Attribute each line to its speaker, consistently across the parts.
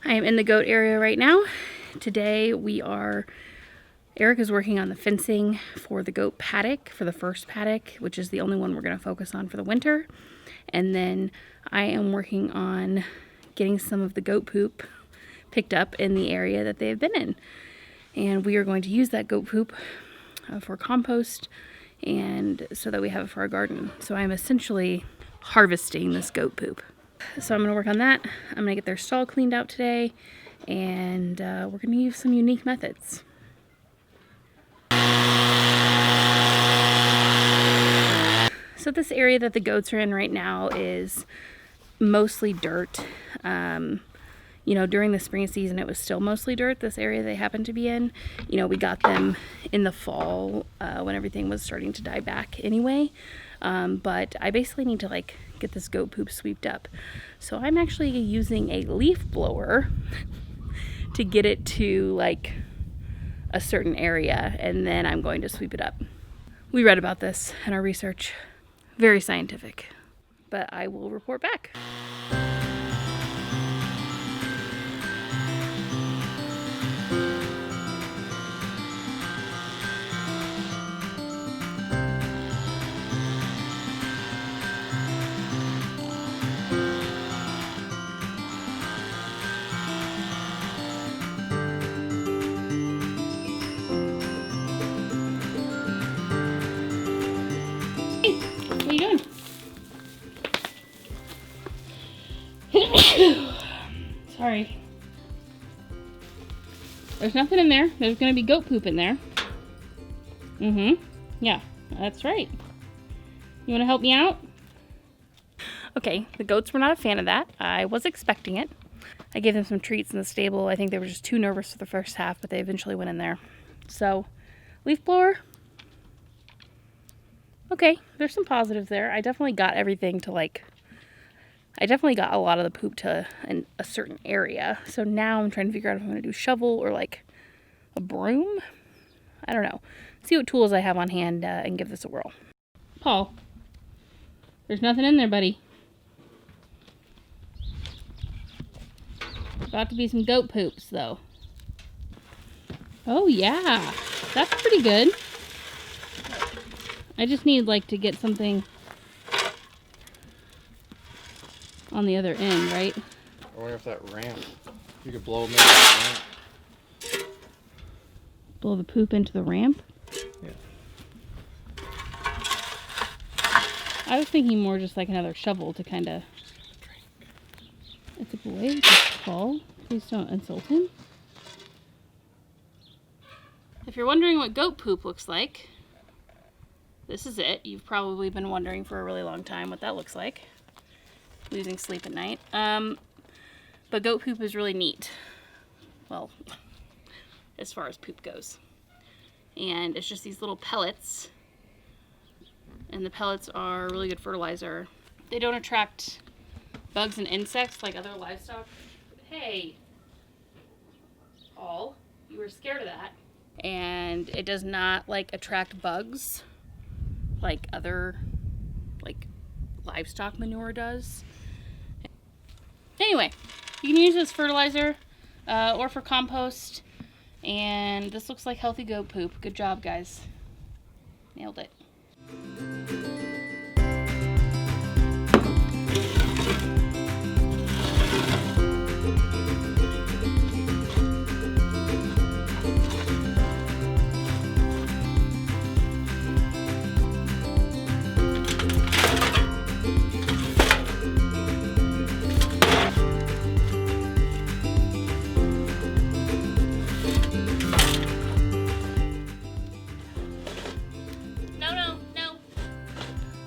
Speaker 1: I am in the goat area right now. Today Eric is working on the fencing for the goat paddock, for the first paddock, which is the only one we're going to focus on for the winter. And then I am working on getting some of the goat poop picked up in the area that they have been in. And we are going to use that goat poop for compost, and so that we have it for our garden. So I'm essentially harvesting this goat poop. So I'm going to work on that. I'm going to get their stall cleaned out today, and we're going to use some unique methods. So this area that the goats are in right now is mostly dirt. You know, during the spring season, it was still mostly dirt, this area they happen to be in. You know, we got them in the fall when everything was starting to die back anyway. But I basically need to get this goat poop sweeped up. So I'm actually using a leaf blower to get it to a certain area, and then I'm going to sweep it up. We read about this in our research. Very scientific, but I will report back. What are you doing? Sorry. There's nothing in there. There's going to be goat poop in there. Yeah, that's right. You want to help me out? Okay, the goats were not a fan of that. I was expecting it. I gave them some treats in the stable. I think they were just too nervous for the first half, but they eventually went in there. So, leaf blower. Okay, there's some positives there. I definitely got everything to I definitely got a lot of the poop to a certain area. So now I'm trying to figure out if I'm going to do shovel or a broom. I don't know. See what tools I have on hand and give this a whirl. Paul, there's nothing in there, buddy. About to be some goat poops, though. Oh, yeah. That's pretty good. I just need to get something on the other end, right?
Speaker 2: I wonder if that ramp, you could blow them into that ramp.
Speaker 1: Blow the poop into the ramp?
Speaker 2: Yeah.
Speaker 1: I was thinking more just another shovel to kind of... It's a boy, Paul. Please don't insult him. If you're wondering what goat poop looks like, this is it. You've probably been wondering for a really long time what that looks like. Losing sleep at night. But goat poop is really neat. Well, as far as poop goes. And it's just these little pellets. And the pellets are really good fertilizer. They don't attract bugs and insects like other livestock. Hey, Paul, you were scared of that. And it does not attract bugs like other livestock manure does. Anyway, you can use this fertilizer or for compost, and this looks like healthy goat poop. Good job, guys. Nailed it.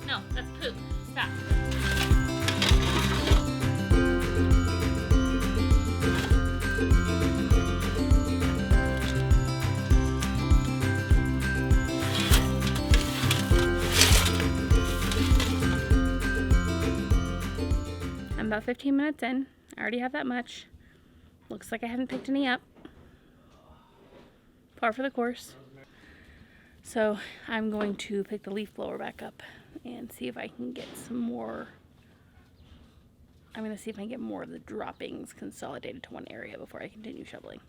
Speaker 1: No, that's poop. Stop. I'm about 15 minutes in. I already have that much. Looks like I haven't picked any up. Par for the course. So I'm going to pick the leaf blower back up and see if I can get some more I'm gonna see if I can get more of the droppings consolidated to one area before I continue shoveling.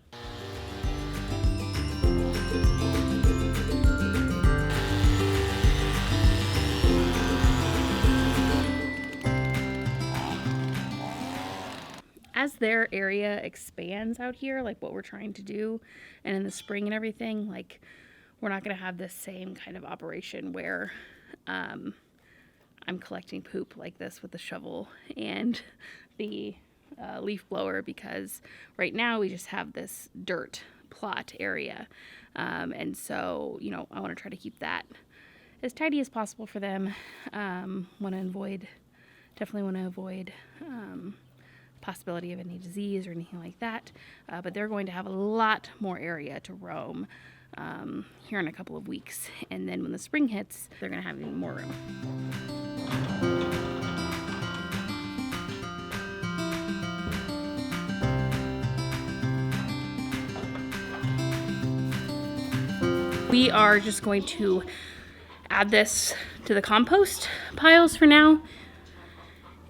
Speaker 1: As their area expands out here, like what we're trying to do, and in the spring and everything, like we're not gonna have this same kind of operation where I'm collecting poop like this with the shovel and the leaf blower, because right now we just have this dirt plot area. And so, you know, I want to try to keep that as tidy as possible for them. Definitely want to avoid possibility of any disease or anything like that. But they're going to have a lot more area to roam here in a couple of weeks. And then when the spring hits, they're going to have even more room. We are just going to add this to the compost piles for now.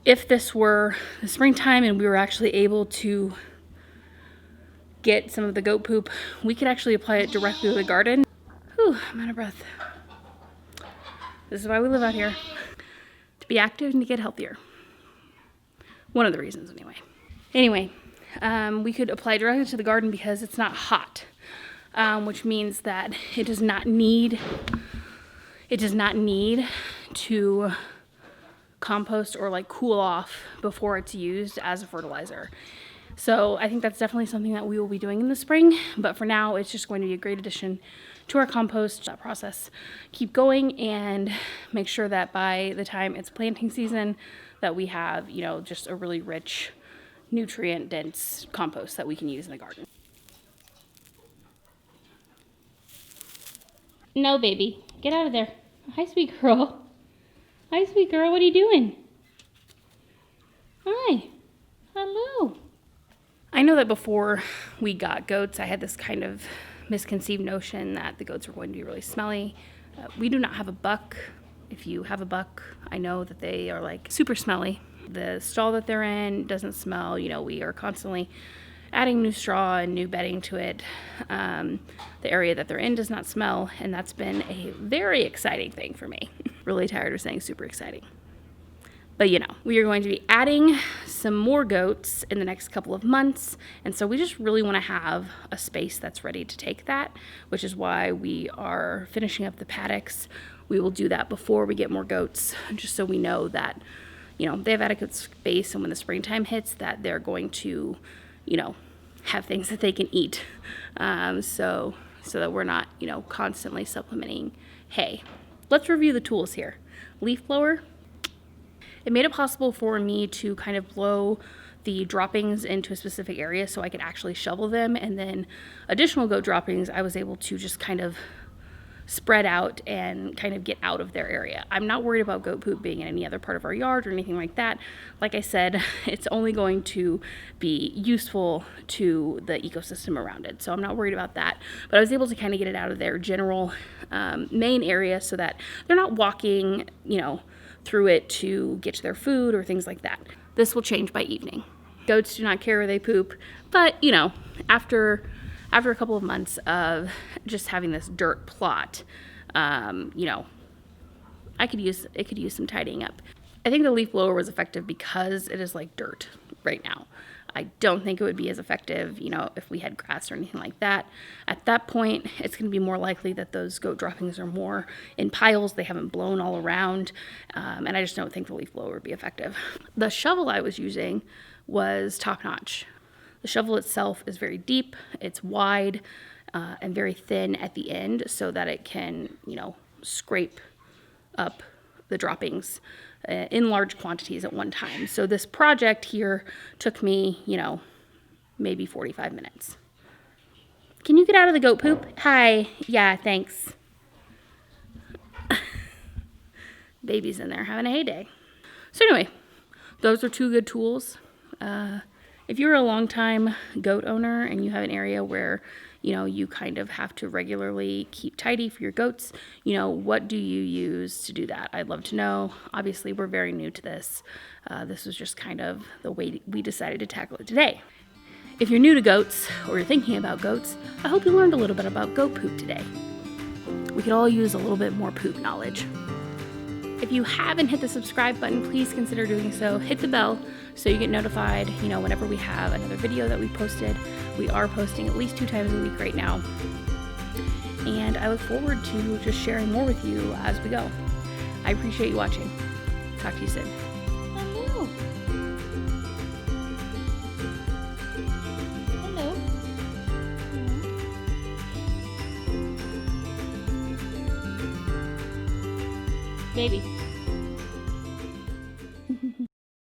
Speaker 1: If this were the springtime and we were actually able to get some of the goat poop, we could actually apply it directly to the garden. Whew, I'm out of breath. This is why we live out here. To be active and to get healthier. One of the reasons anyway. Anyway, we could apply it directly to the garden because it's not hot. Which means that it does not need to compost or like cool off before it's used as a fertilizer. So I think that's definitely something that we will be doing in the spring, but for now it's just going to be a great addition to our compost. That process keep going and make sure that by the time it's planting season that we have, you know, just a really rich, nutrient dense compost that we can use in the garden. No, baby. Get out of there. Hi, sweet girl. Hi, sweet girl. What are you doing? Hi. Hello. I know that before we got goats, I had this kind of misconceived notion that the goats were going to be really smelly. We do not have a buck. If you have a buck, I know that they are like super smelly. The stall that they're in doesn't smell. You know, we are constantly adding new straw and new bedding to it. The area that they're in does not smell, and that's been a very exciting thing for me. Really tired of saying super exciting. But you know, we are going to be adding some more goats in the next couple of months, and so we just really want to have a space that's ready to take that, which is why we are finishing up the paddocks. We will do that before we get more goats, just so we know that, you know, they have adequate space, and when the springtime hits that they're going to, you know, have things that they can eat, so that we're not, you know, constantly supplementing hay. Let's review the tools here. Leaf blower. It made it possible for me to kind of blow the droppings into a specific area so I could actually shovel them, and then additional goat droppings I was able to just kind of spread out and kind of get out of their area. I'm not worried about goat poop being in any other part of our yard or anything like that. Like I said, it's only going to be useful to the ecosystem around it, so I'm not worried about that. But I was able to kind of get it out of their general main area so that they're not walking, you know, through it to get to their food or things like that. This will change by evening. Goats do not care where they poop, but you know, after a couple of months of just having this dirt plot, you know, it could use some tidying up. I think the leaf blower was effective because it is like dirt right now. I don't think it would be as effective, you know, if we had grass or anything like that. At that point, it's going to be more likely that those goat droppings are more in piles. They haven't blown all around, and I just don't think the leaf blower would be effective. The shovel I was using was top-notch. The shovel itself is very deep, it's wide, and very thin at the end so that it can, you know, scrape up the droppings in large quantities at one time. So this project here took me, you know, maybe 45 minutes. Can you get out of the goat poop? Hi. Yeah, thanks. Baby's in there having a heyday. So anyway, those are two good tools. If you're a long-time goat owner and you have an area where you kind of have to regularly keep tidy for your goats. What do you use to do that? I'd love to know. Obviously, we're very new to this. This was just kind of the way we decided to tackle it today. If you're new to goats or you're thinking about goats, I hope you learned a little bit about goat poop today. We could all use a little bit more poop knowledge. If you haven't hit the subscribe button, please consider doing so. Hit the bell so you get notified, whenever we have another video that we posted. We are posting at least 2 times a week right now. And I look forward to just sharing more with you as we go. I appreciate you watching. Talk to you soon.
Speaker 3: Hello. Hello. Baby.